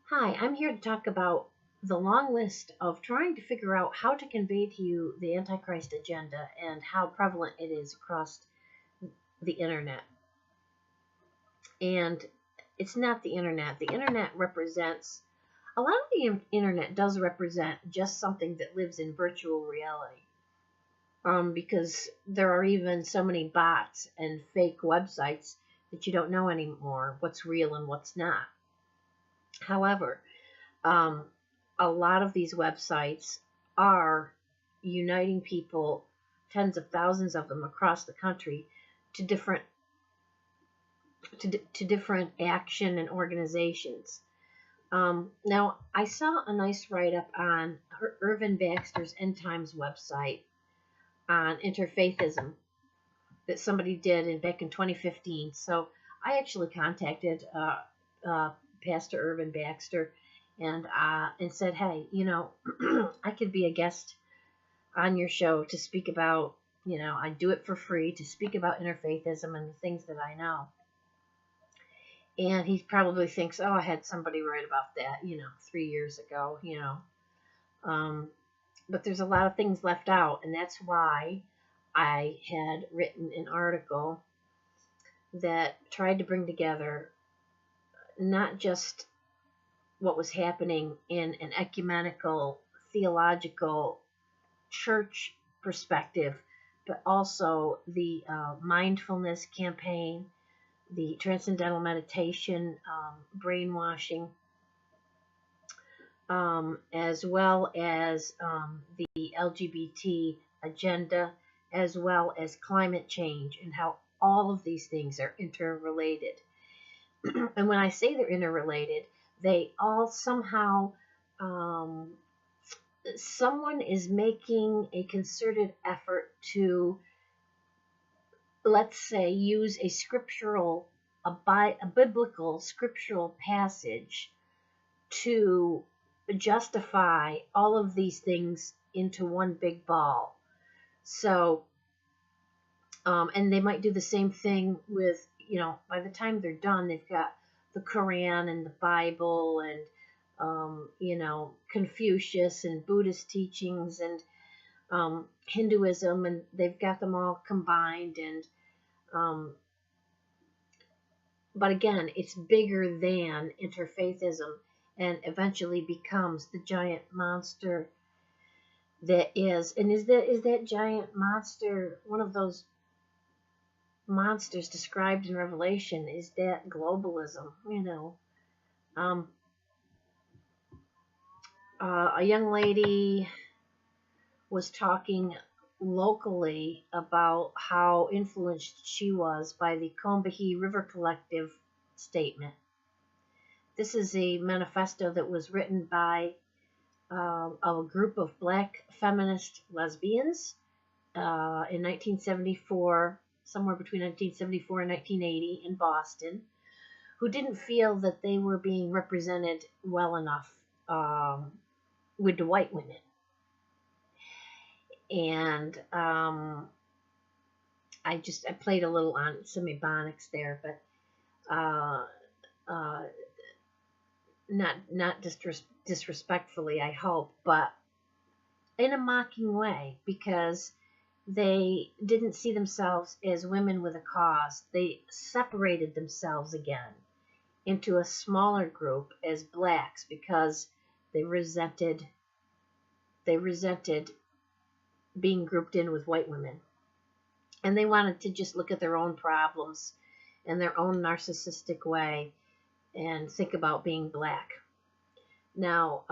Hi, I'm here to talk about the long list of trying to figure out how to convey to you the Antichrist agenda and how prevalent it is across the internet. And it's not the internet. The internet represents, a lot of the internet does represent just something that lives in virtual reality. Because there are even so many bots and fake websites that you don't know anymore what's real and what's not. However, um, a lot of these websites are uniting people, tens of thousands of them across the country, to different different action and organizations. Now, I saw a nice write-up on Irvin Baxter's End Times website on interfaithism that somebody did back in 2015. So I actually contacted Pastor Irvin Baxter and said, hey, I could be a guest on your show to speak about, I do it for free to speak about interfaithism and the things that I know. And he probably thinks, oh, I had somebody write about that, 3 years ago, But there's a lot of things left out, and that's why I had written an article that tried to bring together not just what was happening in an ecumenical, theological, church perspective, but also the mindfulness campaign, the transcendental meditation, brainwashing, as well as the LGBT agenda, as well as climate change, and how all of these things are interrelated. And when I say they're interrelated, they all somehow, someone is making a concerted effort to, let's say, use a biblical scriptural passage to justify all of these things into one big ball. So, and they might do the same thing with, by the time they're done, they've got the Quran and the Bible and, Confucius and Buddhist teachings and Hinduism, and they've got them all combined. And but again, it's bigger than interfaithism, and eventually becomes the giant monster that is. And is that giant monster one of those monsters described in Revelation? Is that globalism? A young lady was talking locally about how influenced she was by the Combahee River Collective statement. This is a manifesto that was written by a group of black feminist lesbians in 1974, somewhere between 1974 and 1980 in Boston, who didn't feel that they were being represented well enough with the white women. And I played a little on some ebonics there, but not disrespectfully, I hope, but in a mocking way, because they didn't see themselves as women with a cause. They separated themselves again into a smaller group as blacks because they resented being grouped in with white women. And they wanted to just look at their own problems in their own narcissistic way and think about being black. Now,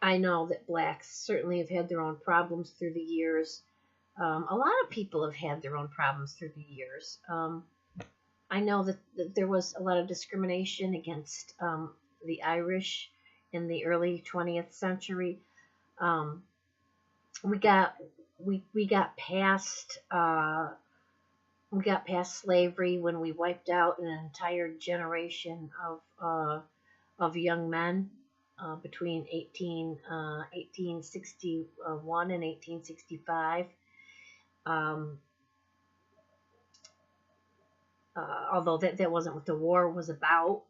I know that blacks certainly have had their own problems through the years. A lot of people have had their own problems through the years. I know that there was a lot of discrimination against the Irish in the early 20th century. We got past slavery when we wiped out an entire generation of young men between 1861 and 1865. Although that wasn't what the war was about.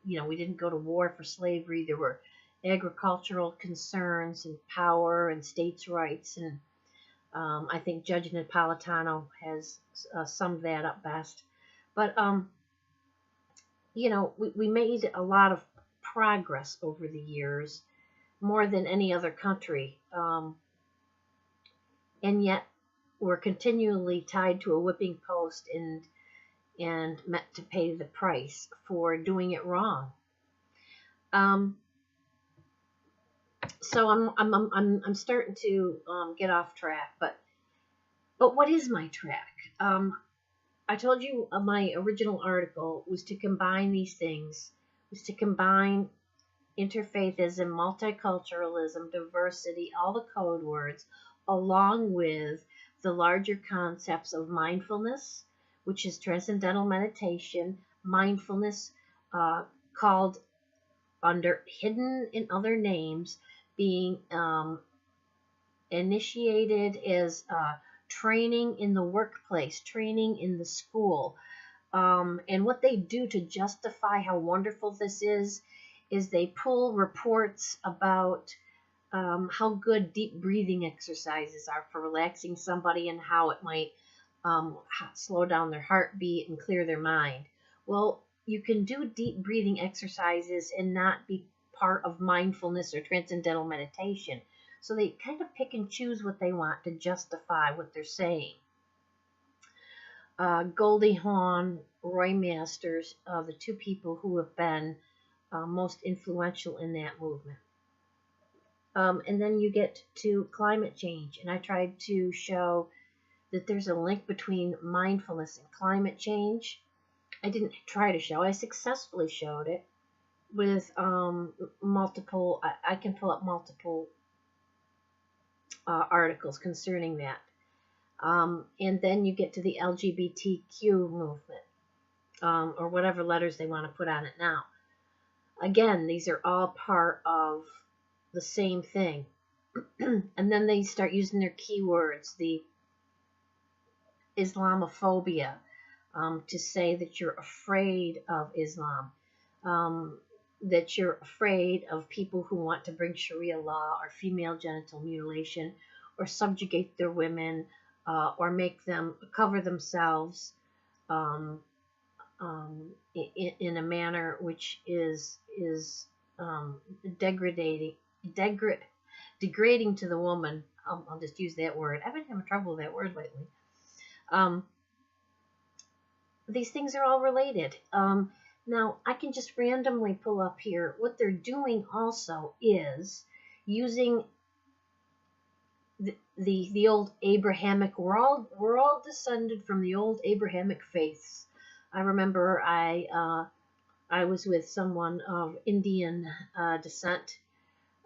we didn't go to war for slavery. There were agricultural concerns and power and states' rights, and I think Judge Napolitano has summed that up best. But we made a lot of progress over the years, more than any other country, and yet we're continually tied to a whipping post and meant to pay the price for doing it wrong. So I'm starting to get off track, but what is my track? I told you my original article was to combine these things, was to combine interfaithism, multiculturalism, diversity, all the code words, along with the larger concepts of mindfulness, which is transcendental meditation, mindfulness called hidden in other names, being initiated as training in the workplace, training in the school. And what they do to justify how wonderful this is they pull reports about how good deep breathing exercises are for relaxing somebody and how it might slow down their heartbeat and clear their mind. Well, you can do deep breathing exercises and not be part of mindfulness or transcendental meditation. So they kind of pick and choose what they want to justify what they're saying. Goldie Hawn, Roy Masters, the two people who have been most influential in that movement. And then you get to climate change, and I tried to show that there's a link between mindfulness and climate change. I didn't try to show, I successfully showed it with multiple, I can pull up multiple articles concerning that. And then you get to the LGBTQ movement, or whatever letters they want to put on it now. Again, these are all part of the same thing. And then they start using their keywords, the Islamophobia, to say that you're afraid of Islam, that you're afraid of people who want to bring Sharia law or female genital mutilation or subjugate their women or make them cover themselves in a manner which is degrading to the woman. I'll just use that word. I've been having trouble with that word lately. These things are all related. Now, I can just randomly pull up here. What they're doing also is using the old Abrahamic. We're all descended from the old Abrahamic faiths. I remember I was with someone of Indian descent.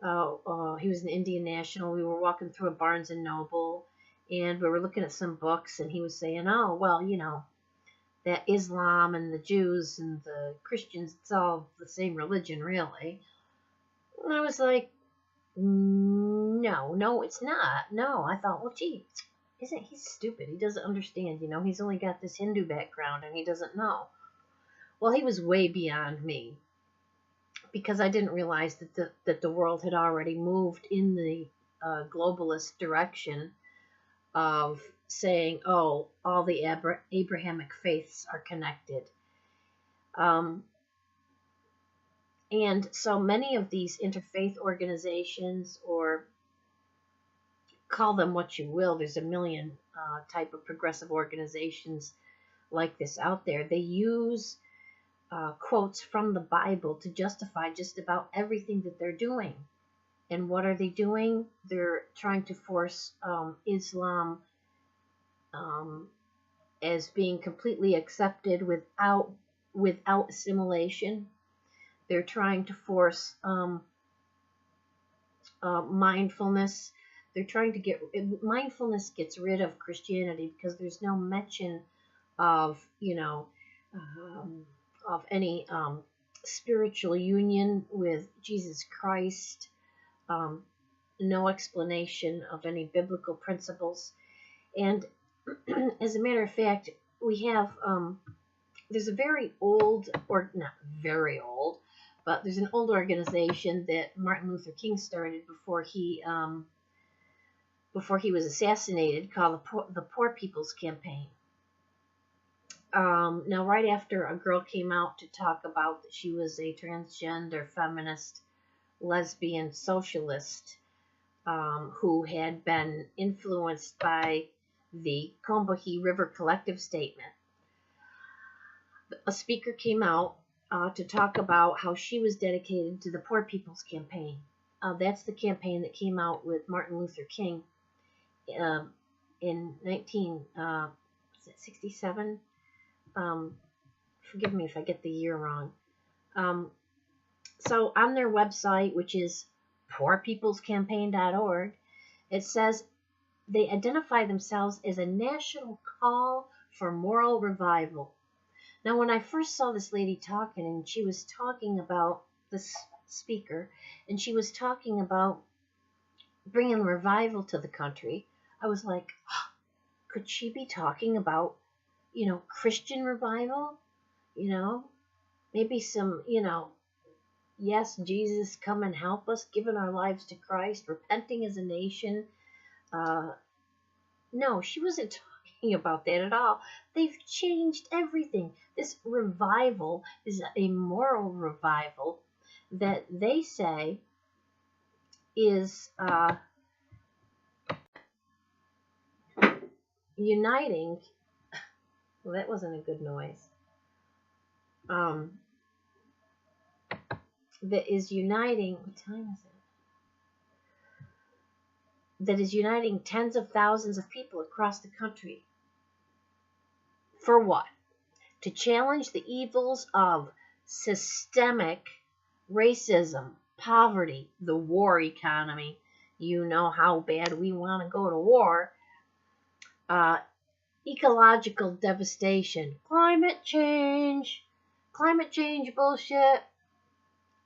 He was an Indian national. We were walking through a Barnes and Noble, and we were looking at some books, and he was saying, "Oh, well, that Islam and the Jews and the Christians, it's all the same religion, really." And I was like, no, it's not. No, I thought, well, gee, isn't he stupid? He doesn't understand, he's only got this Hindu background and he doesn't know. Well, he was way beyond me, because I didn't realize that the world had already moved in the globalist direction of saying, oh, all the Abrahamic faiths are connected. And so many of these interfaith organizations, or call them what you will, there's a million type of progressive organizations like this out there. They use quotes from the Bible to justify just about everything that they're doing. And what are they doing? They're trying to force Islam as being completely accepted without assimilation. They're trying to force mindfulness. They're trying to mindfulness gets rid of Christianity, because there's no mention of of any spiritual union with Jesus Christ. No explanation of any biblical principles. And as a matter of fact, we have there's a very old, or not very old, but there's an old organization that Martin Luther King started before he was assassinated, called the Poor People's Campaign. Now, right after a girl came out to talk about that she was a transgender, feminist, lesbian, socialist, who had been influenced by the Combahee River Collective Statement, a speaker came out to talk about how she was dedicated to the Poor People's Campaign. That's the campaign that came out with Martin Luther King in 1967. Forgive me if I get the year wrong. So on their website, which is poorpeoplescampaign.org, it says they identify themselves as a national call for moral revival. Now, when I first saw this lady talking, and she was talking about this speaker, and she was talking about bringing revival to the country, I was like, oh, could she be talking about, Christian revival? Maybe some, yes, Jesus, come and help us, giving our lives to Christ, repenting as a nation. No, she wasn't talking about that at all. They've changed everything. This revival is a moral revival that they say is uniting. Well, that wasn't a good noise. That is uniting. What time is it? That is uniting tens of thousands of people across the country. For what? To challenge the evils of systemic racism, poverty, the war economy. You know how bad we want to go to war. Ecological devastation, climate change bullshit,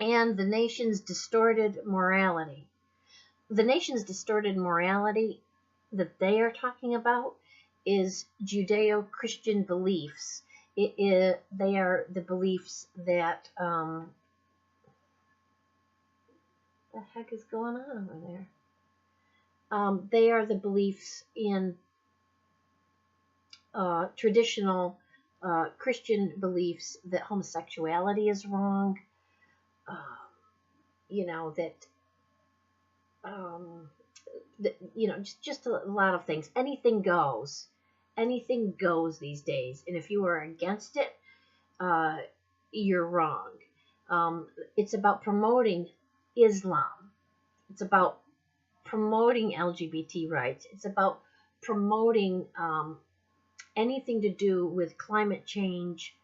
and the nation's distorted morality. The nation's distorted morality that they are talking about is Judeo-Christian beliefs. They are the beliefs that the heck is going on over there? They are the beliefs in traditional Christian beliefs that homosexuality is wrong. Just a lot of things. Anything goes these days, and if you are against it, you're wrong. It's about promoting Islam. It's about promoting LGBT rights. It's about promoting anything to do with climate change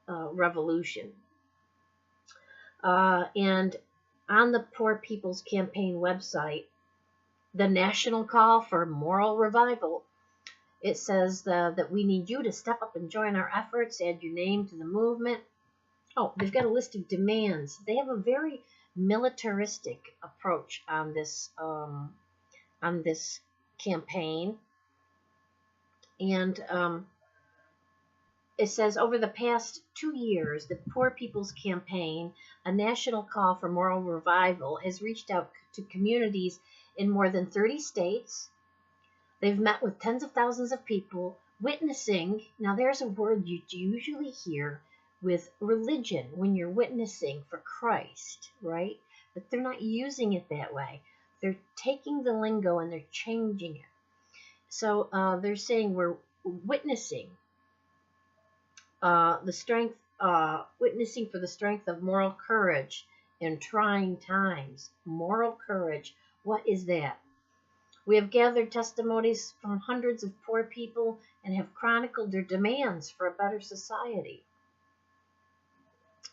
revolution. And on the Poor People's Campaign website, the national call for moral revival, it says that we need you to step up and join our efforts, add your name to the movement. Oh, they've got a list of demands. They have a very militaristic approach on this campaign. And it says, over the past 2 years, the Poor People's Campaign, a national call for moral revival, has reached out to communities in more than 30 states. They've met with tens of thousands of people, witnessing. Now, there's a word you usually hear with religion when you're witnessing for Christ, right? But they're not using it that way. They're taking the lingo and they're changing it. So they're saying we're witnessing witnessing for the strength of moral courage in trying times. Moral courage, what is that? We have gathered testimonies from hundreds of poor people and have chronicled their demands for a better society.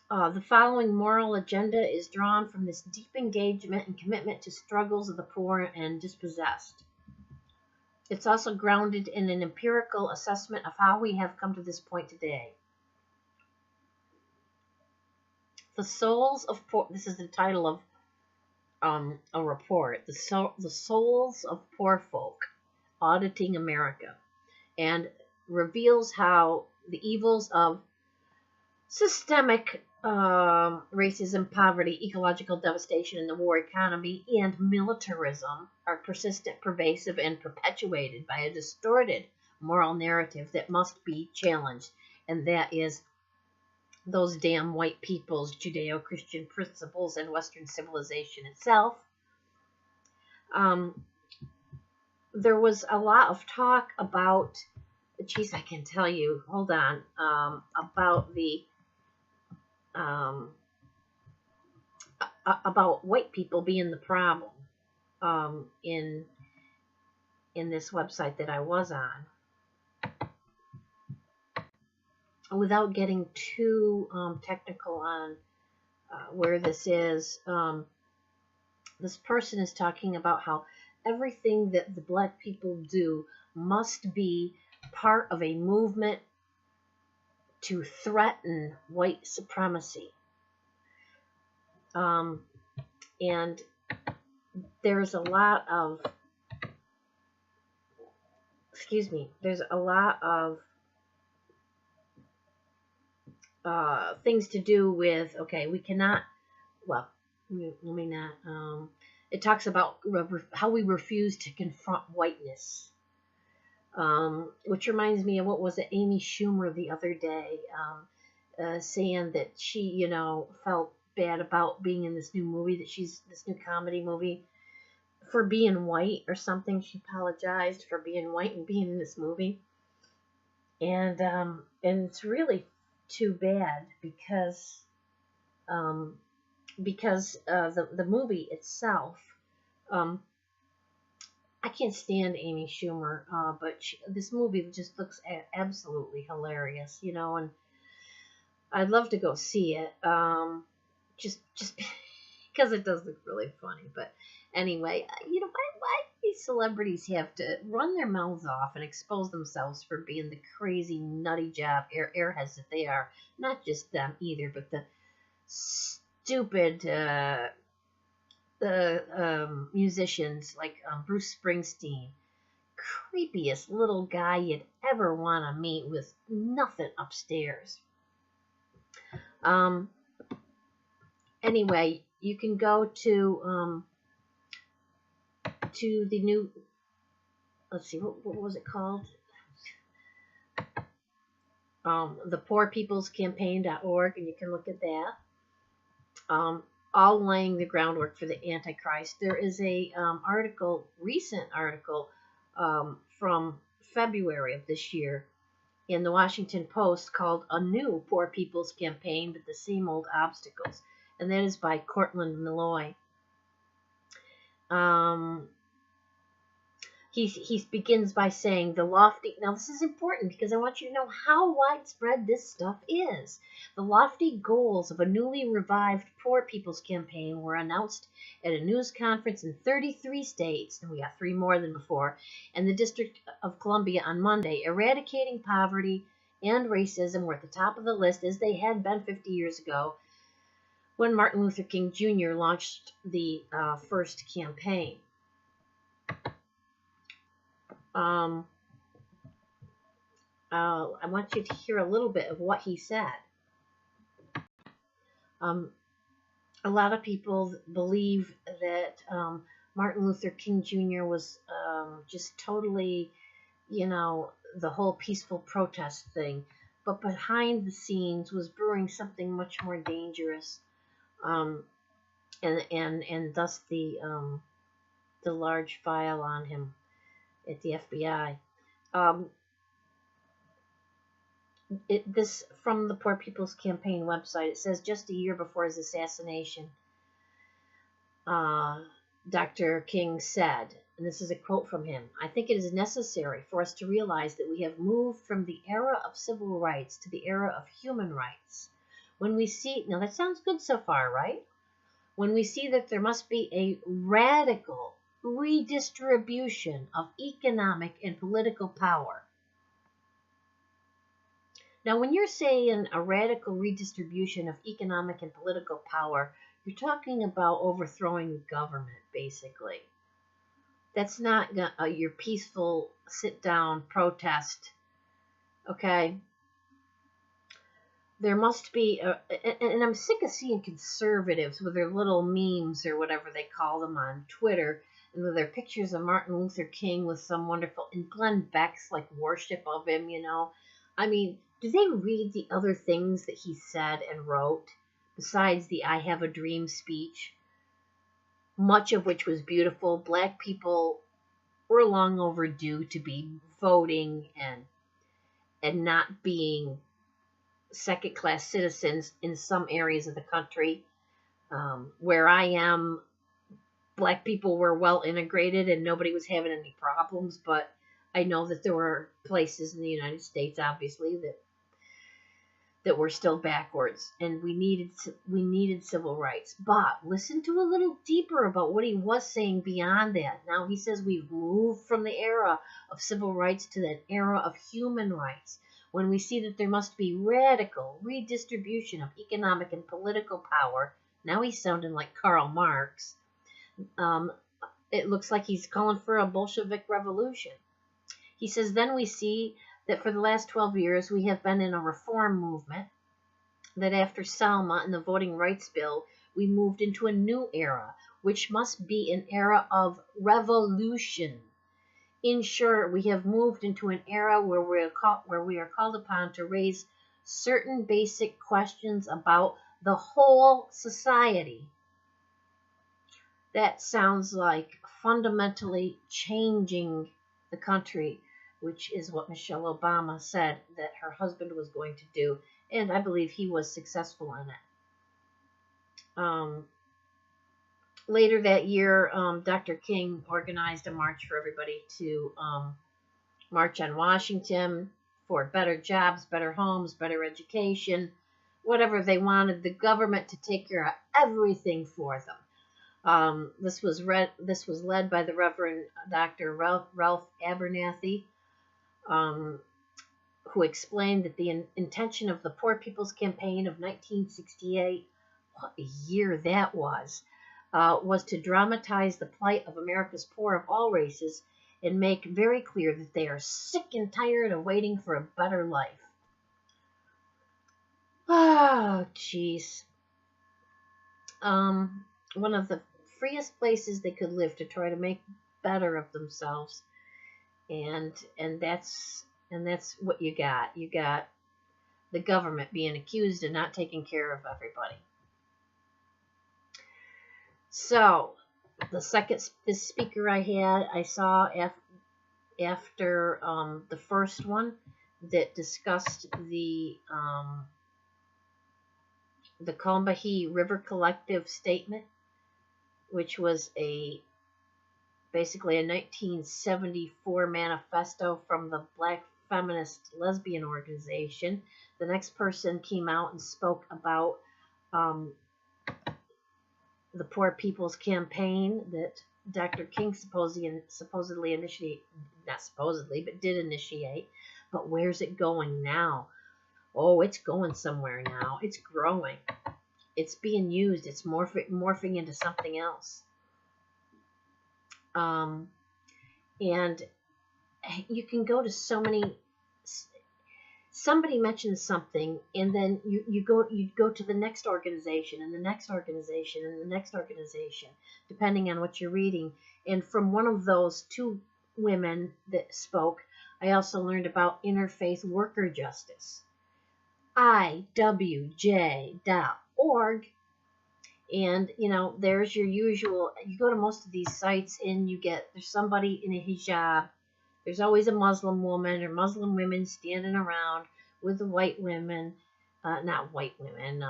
The following moral agenda is drawn from this deep engagement and commitment to struggles of the poor and dispossessed. It's also grounded in an empirical assessment of how we have come to this point today. The souls of poor, this is the title of a report, the souls of poor folk, auditing America, and reveals how the evils of systemic racism, poverty, ecological devastation, and the war economy, and militarism are persistent, pervasive, and perpetuated by a distorted moral narrative that must be challenged, and that is those damn white people's Judeo-Christian principles and Western civilization itself. There was a lot of talk about, geez, I can tell you, hold on, about the about white people being the problem in this website that I was on. Without getting too technical on where this is, this person is talking about how everything that the black people do must be part of a movement to threaten white supremacy. And there's a lot of, there's a lot of things to do with, okay, we cannot, well, let me not, it talks about how we refuse to confront whiteness, which reminds me of, what was it, Amy Schumer the other day, saying that she, you know, felt bad about being in this new movie, this new comedy movie, for being white or something. She apologized for being white and being in this movie. And it's really too bad because the movie itself, I can't stand Amy Schumer, but this movie just looks absolutely hilarious, you know, and I'd love to go see it, just because it does look really funny. But anyway, you know, why these celebrities have to run their mouths off and expose themselves for being the crazy, nutty job airheads that they are? Not just them either, but the stupid musicians like Bruce Springsteen, creepiest little guy you'd ever want to meet with nothing upstairs. Anyway, you can go to the new, let's see, what was it called? The poorpeoplescampaign.org, and you can look at that. All laying the groundwork for the Antichrist. There is a recent article from February of this year in the Washington Post called "A New Poor People's Campaign, but the Same Old Obstacles," and that is by Cortland Malloy. He begins by saying the lofty, now this is important because I want you to know how widespread this stuff is. The lofty goals of a newly revived Poor People's Campaign were announced at a news conference in 33 states, and we got 3 more than before, and the District of Columbia on Monday. Eradicating poverty and racism were at the top of the list, as they had been 50 years ago when Martin Luther King Jr. launched the first campaign. I want you to hear a little bit of what he said. A lot of people believe that Martin Luther King Jr. was just totally, you know, the whole peaceful protest thing, but behind the scenes was brewing something much more dangerous, and thus the large file on him at the FBI. This from the Poor People's Campaign website. It says, just a year before his assassination, Dr. King said, and this is a quote from him, "I think it is necessary for us to realize that we have moved from the era of civil rights to the era of human rights. When we see," now that sounds good so far, right? "When we see that there must be a radical redistribution of economic and political power." Now, when you're saying a radical redistribution of economic and political power, you're talking about overthrowing the government, basically. That's not your peaceful sit-down protest, okay? there must be, and I'm sick of seeing conservatives with their little memes or whatever they call them on Twitter, and with their pictures of Martin Luther King with some wonderful, and Glenn Beck's like worship of him, you know. I mean, do they read the other things that he said and wrote, besides the I Have a Dream speech, much of which was beautiful? Black people were long overdue to be voting and not being second-class citizens in some areas of the country. Where I am, black people were well integrated and nobody was having any problems, but I know that there were places in the United States, obviously, that were still backwards, and we needed civil rights. But listen to a little deeper about what he was saying beyond that. Now he says we've moved from the era of civil rights to that era of human rights, when we see that there must be radical redistribution of economic and political power. Now he's sounding like Karl Marx. It looks like he's calling for a Bolshevik revolution. He says, then we see that for the last 12 years we have been in a reform movement, that after Selma and the Voting Rights Bill, we moved into a new era, which must be an era of revolution. In short, we have moved into an era where we are called upon to raise certain basic questions about the whole society. That sounds like fundamentally changing the country, which is what Michelle Obama said that her husband was going to do, and I believe he was successful in it. Later that year, Dr. King organized a march for everybody to march on Washington for better jobs, better homes, better education, whatever they wanted the government to take care of everything for them. This was led by the Reverend Dr. Ralph Abernathy, who explained that the intention of the Poor People's Campaign of 1968, what a year that was to dramatize the plight of America's poor of all races and make very clear that they are sick and tired of waiting for a better life. Oh, jeez. One of the freest places they could live to try to make better of themselves, and that's what you got. You got the government being accused of not taking care of everybody. So, the second speaker I saw after the first one that discussed the Combahee River Collective statement, which was basically a 1974 manifesto from the Black Feminist Lesbian organization. The next person came out and spoke about the Poor People's Campaign that Dr. King supposedly initiated, not supposedly, but did initiate. But where's it going now? Oh, it's going somewhere now. It's growing. It's being used. It's morphing into something else. And you can go to so many. Somebody mentions something, and then you go to the next organization, and the next organization, and the next organization, depending on what you're reading. And from one of those two women that spoke, I also learned about interfaith worker justice. IWJ.org. And, there's your usual, you go to most of these sites and there's somebody in a hijab. There's always a Muslim woman or Muslim women standing around with the white women, not white women.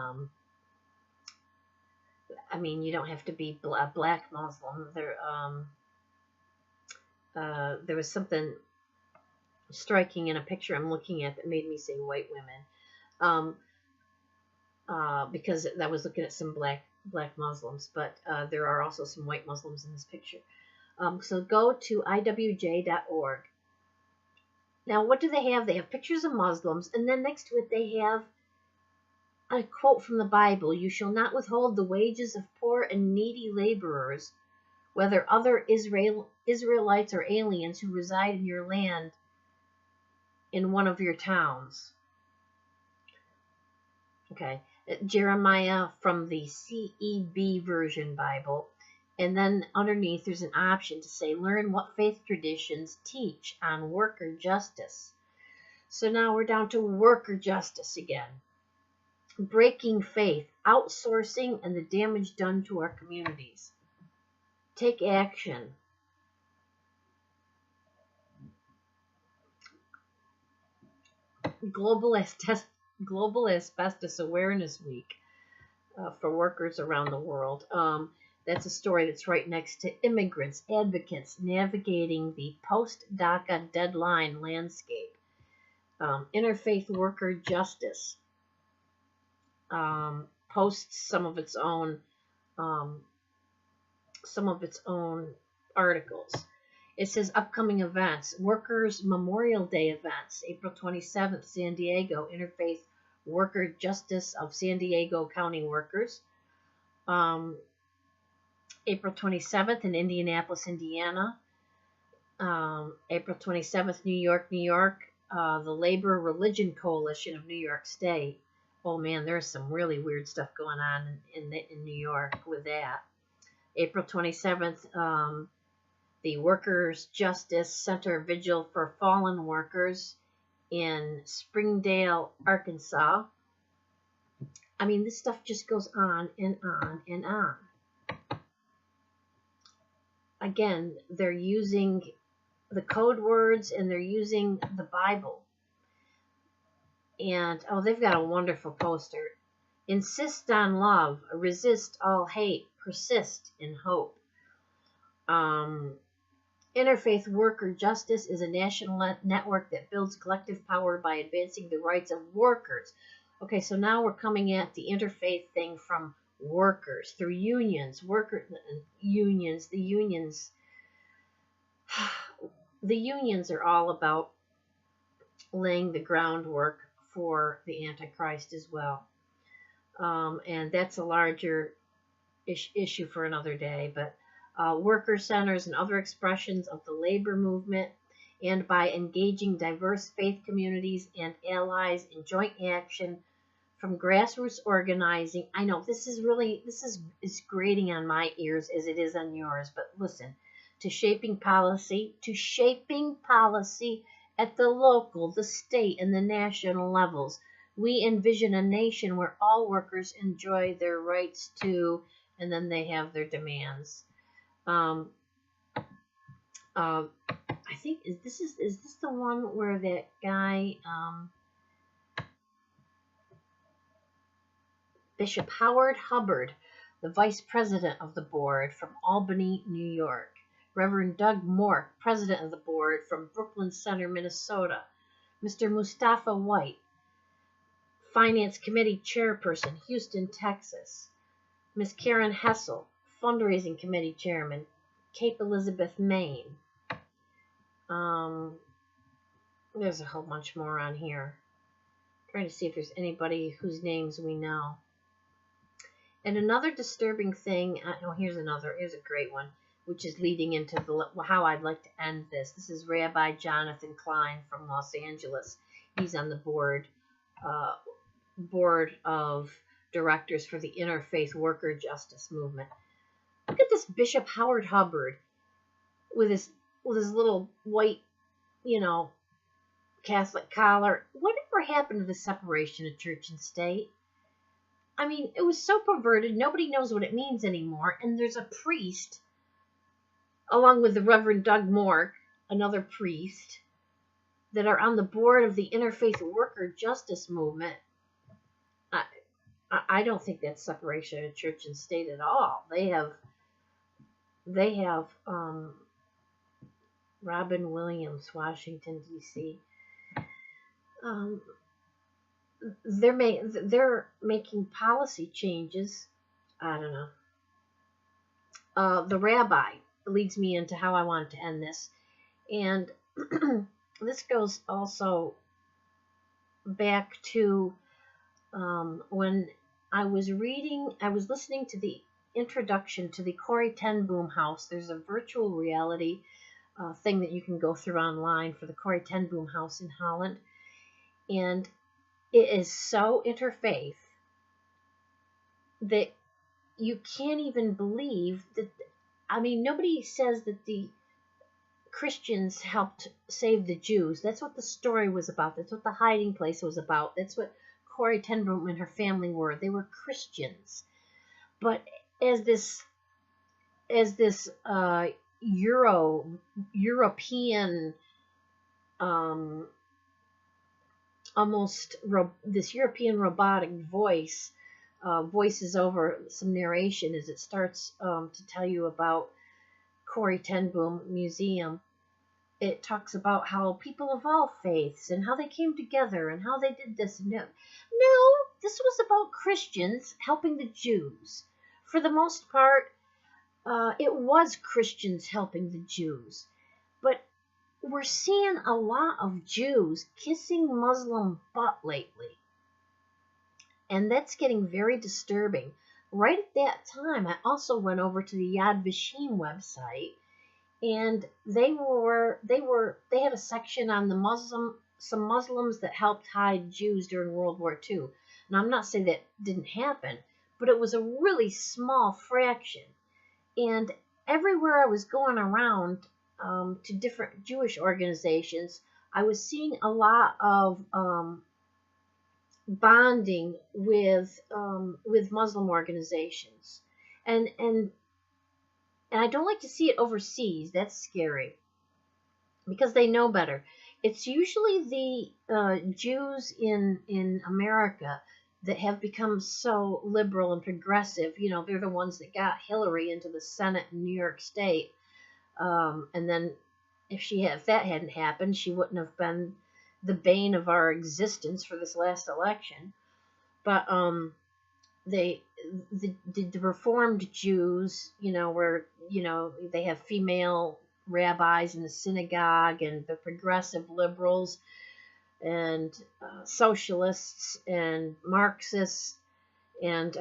You don't have to be a black Muslim. There was something striking in a picture I'm looking at that made me say white women, because I was looking at some black Muslims, but there are also some white Muslims in this picture. So go to IWJ.org. Now, what do they have? They have pictures of Muslims, and then next to it they have a quote from the Bible: "You shall not withhold the wages of poor and needy laborers, whether other Israelites or aliens who reside in your land in one of your towns." Okay, Jeremiah from the CEB version Bible. And then underneath there's an option to say, learn what faith traditions teach on worker justice. So now we're down to worker justice again. Breaking faith, outsourcing, and the damage done to our communities. Take action. Global Asbestos Awareness Week for workers around the world. That's a story that's right next to immigrants, advocates navigating the post-DACA deadline landscape. Interfaith worker justice posts some of its own articles. It says upcoming events: Workers Memorial Day events, April 27th, San Diego, Interfaith Worker Justice of San Diego County Workers. April 27th in Indianapolis, Indiana. April 27th, New York, New York. The Labor Religion Coalition of New York State. Oh man, there's some really weird stuff going on in New York with that. April 27th, the Workers' Justice Center Vigil for Fallen Workers in Springdale, Arkansas. I mean, this stuff just goes on and on and on. Again, they're using the code words and they're using the Bible. And, oh, they've got a wonderful poster. Insist on love, resist all hate, persist in hope. Interfaith Worker Justice is a national network that builds collective power by advancing the rights of workers. Okay, so now we're coming at the interfaith thing from workers through unions, the unions are all about laying the groundwork for the Antichrist as well. And that's a larger issue for another day, but worker centers and other expressions of the labor movement, and by engaging diverse faith communities and allies in joint action from grassroots organizing. I know this is grating on my ears as it is on yours, but listen, to shaping policy at the local, the state, and the national levels. We envision a nation where all workers enjoy their rights too, and then they have their demands. I think is this the one where that guy Bishop Howard Hubbard, the vice president of the board from Albany, New York. Reverend Doug Mork, president of the board from Brooklyn Center, Minnesota. Mr. Mustafa White, finance committee chairperson, Houston, Texas. Ms. Karen Hessel, fundraising committee chairman, Cape Elizabeth, Maine. There's a whole bunch more on here. Trying to see if there's anybody whose names we know. And another disturbing thing, here's a great one, which is leading into how I'd like to end this. This is Rabbi Jonathan Klein from Los Angeles. He's on the board of directors for the Interfaith Worker Justice Movement. Look at this Bishop Howard Hubbard with his little white, Catholic collar. Whatever happened to the separation of church and state? I mean, it was so perverted, nobody knows what it means anymore. And there's a priest, along with the Reverend Doug Mork, another priest, that are on the board of the Interfaith Worker Justice Movement. I don't think that's separation of church and state at all. They have Robin Williams, Washington, D.C. They're making policy changes. I don't know. The rabbi leads me into how I want to end this. And this goes also back to when I was listening to the introduction to the Corrie ten Boom House. There's a virtual reality thing that you can go through online for the Corrie ten Boom House in Holland. And it is so interfaith. that you can't even believe that. I mean, nobody says that the Christians helped save the Jews. That's what the story was about. That's what the hiding place was about. That's what Corrie ten Boom and her family were. They were Christians. But as this European this European robotic voice voices over some narration as it starts to tell you about Corrie ten Boom Museum. It talks about how people of all faiths and how they came together and how they did this. No, this was about Christians helping the Jews. For the most part, it was Christians helping the Jews. But we're seeing a lot of Jews kissing Muslim butt lately. And that's getting very disturbing. Right at that time, I also went over to the Yad Vashem website, and they had a section on some Muslims that helped hide Jews during World War II. And I'm not saying that didn't happen, but it was a really small fraction. And everywhere I was going around to different Jewish organizations, I was seeing a lot of bonding with Muslim organizations, and I don't like to see it overseas. That's scary because they know better. It's usually the Jews in America that have become so liberal and progressive. You know, they're the ones that got Hillary into the Senate in New York State. And then if that hadn't happened, she wouldn't have been the bane of our existence for this last election. But the Reformed Jews, where they have female rabbis in the synagogue, and the progressive liberals and socialists and Marxists and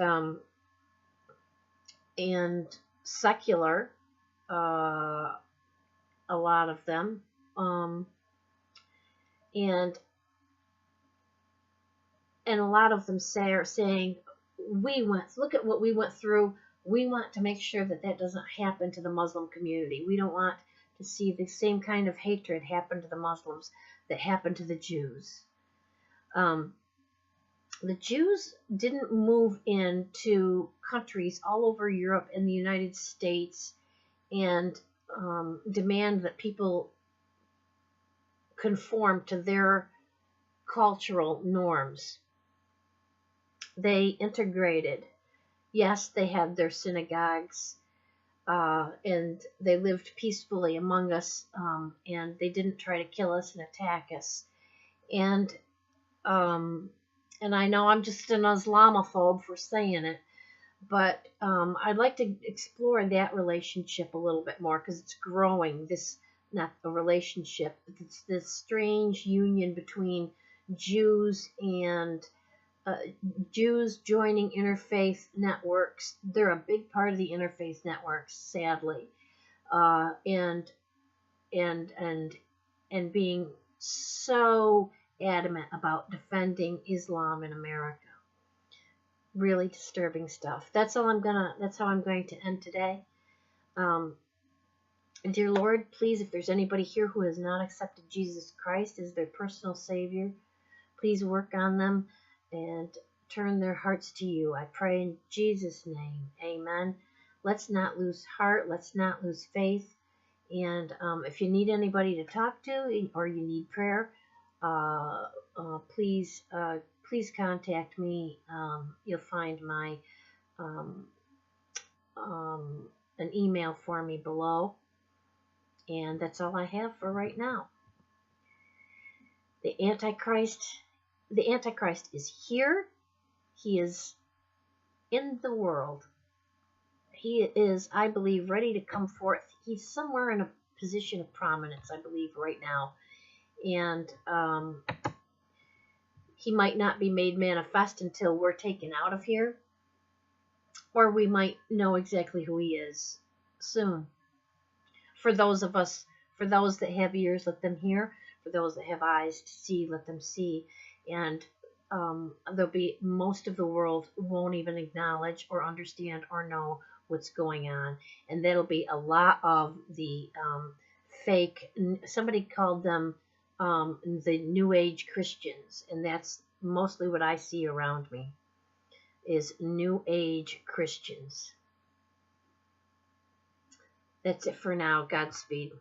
secular, a lot of them, and a lot of them are saying, look at what we went through. We want to make sure that doesn't happen to the Muslim community. We don't want to see the same kind of hatred happen to the Muslims that happened to the Jews. The Jews didn't move into countries all over Europe and the United States and demand that people conform to their cultural norms. They integrated. Yes, they had their synagogues, and they lived peacefully among us, and they didn't try to kill us and attack us. And I know I'm just an Islamophobe for saying it, but I'd like to explore that relationship a little bit more, because it's growing. Not a relationship, it's this strange union between Jews and Jews joining interfaith networks. They're a big part of the interfaith networks, sadly, and being so adamant about defending Islam in America. Really disturbing stuff. That's how I'm going to end today. Dear Lord, please, if there's anybody here who has not accepted Jesus Christ as their personal Savior, please work on them and turn their hearts to you. I pray in Jesus' name. Amen. Let's not lose heart. Let's not lose faith. And if you need anybody to talk to, or you need prayer, please contact me. You'll find my an email for me below. And that's all I have for right now. The Antichrist is here. He is in the world. He is, I believe, ready to come forth. He's somewhere in a position of prominence, I believe, right now. And he might not be made manifest until we're taken out of here. Or we might know exactly who he is soon. For those that have ears, let them hear. For those that have eyes to see, let them see. And there'll be most of the world won't even acknowledge or understand or know what's going on, and that'll be a lot of the fake. Somebody called them the New Age Christians, and that's mostly what I see around me is New Age Christians. That's it for now. Godspeed.